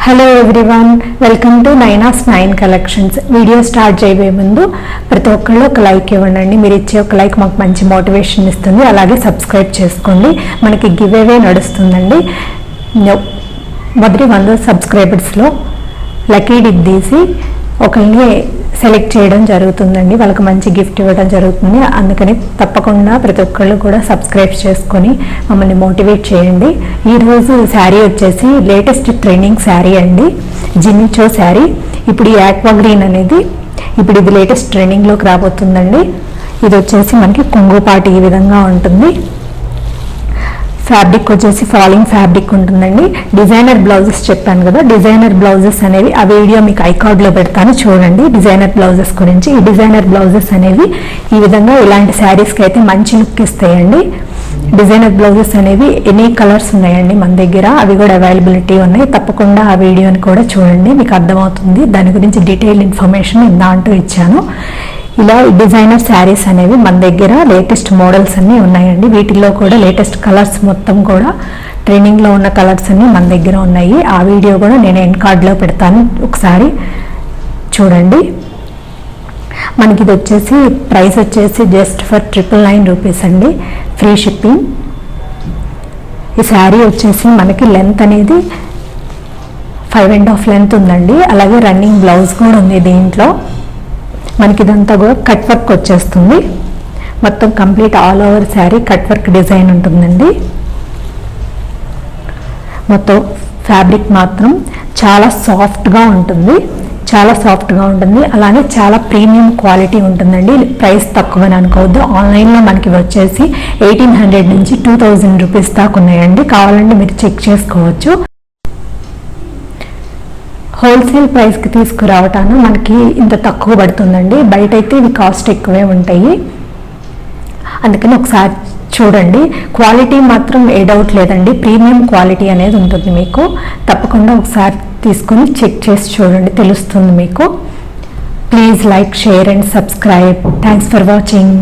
Hello everyone, welcome to Naina's 9 collections. Video start చేయబోయే ముందు ప్రతి ఒక్కళ్ళు ఒక లైక్ ఇవ్వండి. మీరు ఇచ్చే ఒక లైక్ మాకు మంచి మోటివేషన్ ఇస్తుంది. అలాగే సబ్స్క్రైబ్ చేసుకోండి. మనకి గివ్ అవే నడుస్తుందండి. మొదటి 100 సబ్స్క్రైబర్స్లో లక్కీ డిప్ తీసి ఒకరిని సెలెక్ట్ చేయడం జరుగుతుందండి. వాళ్ళకి మంచి గిఫ్ట్ ఇవ్వడం జరుగుతుంది. అందుకని తప్పకుండా ప్రతి ఒక్కళ్ళు కూడా సబ్స్క్రైబ్ చేసుకొని మమ్మల్ని మోటివేట్ చేయండి. ఈరోజు శారీ వచ్చేసి లేటెస్ట్ ట్రెండింగ్ శారీ అండి, జిమ్మిచో శారీ. ఇప్పుడు ఈ ఆక్వా గ్రీన్ అనేది ఇప్పుడు ఇది లేటెస్ట్ ట్రెండింగ్లోకి రాబోతుందండి. ఇది వచ్చేసి మనకి కొంగుపాటి ఈ విధంగా ఉంటుంది. ఫ్యాబ్రిక్ వచ్చేసి ఫాలింగ్ ఫ్యాబ్రిక్ ఉంటుందండి. డిజైనర్ బ్లౌజెస్ చెప్పాను కదా, డిజైనర్ బ్లౌజెస్ అనేవి ఆ వీడియో మీకు ఐకార్డ్లో పెడతాను చూడండి. డిజైనర్ బ్లౌజెస్ గురించి, ఈ డిజైనర్ బ్లౌజెస్ అనేవి ఈ విధంగా ఇలాంటి శారీస్కి అయితే మంచి లుక్ ఇస్తాయండి. డిజైనర్ బ్లౌజెస్ అనేవి ఎనీ కలర్స్ ఉన్నాయండి మన దగ్గర, అవి కూడా అవైలబిలిటీ ఉన్నాయి. తప్పకుండా ఆ వీడియోని కూడా చూడండి, మీకు అర్థమవుతుంది. దాని గురించి డీటెయిల్ ఇన్ఫర్మేషన్ దాంట్లో ఇచ్చాను. ఇలా డిజైనర్ శారీస్ అనేవి మన దగ్గర లేటెస్ట్ మోడల్స్ అన్నీ ఉన్నాయండి. వీటిల్లో కూడా లేటెస్ట్ కలర్స్ మొత్తం కూడా ట్రెండింగ్లో ఉన్న కలర్స్ అన్నీ మన దగ్గర ఉన్నాయి. ఆ వీడియో కూడా నేను ఎండ్ కార్డ్లో పెడతాను, ఒకసారి చూడండి. మనకి ఇది వచ్చేసి ప్రైస్ వచ్చేసి జస్ట్ ఫర్ 999 రూపీస్ అండి, ఫ్రీ షిప్పింగ్. ఈ శారీ వచ్చేసి మనకి లెంత్ అనేది 5.5 లెంత్ ఉందండి. అలాగే రన్నింగ్ బ్లౌజ్ కూడా ఉంది దీంట్లో. మనకి ఇదంతా కూడా కట్ వర్క్ వచ్చేస్తుంది. మొత్తం complete all over sari cut work design ఉంటుందండి. మొత్తం ఫ్యాబ్రిక్ మాత్రం చాలా సాఫ్ట్గా ఉంటుంది, చాలా సాఫ్ట్గా ఉంటుంది. అలానే చాలా ప్రీమియం క్వాలిటీ ఉంటుందండి. ప్రైస్ తక్కువని అనుకోవద్దు. ఆన్లైన్లో మనకి వచ్చేసి 1800 నుంచి 2000 రూపీస్ దాకా ఉన్నాయండి. కావాలంటే మీరు చెక్ చేసుకోవచ్చు. హోల్సేల్ ప్రైస్కి తీసుకురావటాను మనకి ఇంత తక్కువ పడుతుందండి. బయట అయితే ఇవి కాస్ట్ ఎక్కువే ఉంటాయి. అందుకని ఒకసారి చూడండి. క్వాలిటీ మాత్రం ఏ డౌట్ లేదండి, ప్రీమియం క్వాలిటీ అనేది ఉంటుంది మీకు. తప్పకుండా ఒకసారి తీసుకొని చెక్ చేసి చూడండి, తెలుస్తుంది మీకు. Please like, share and subscribe. Thanks for watching.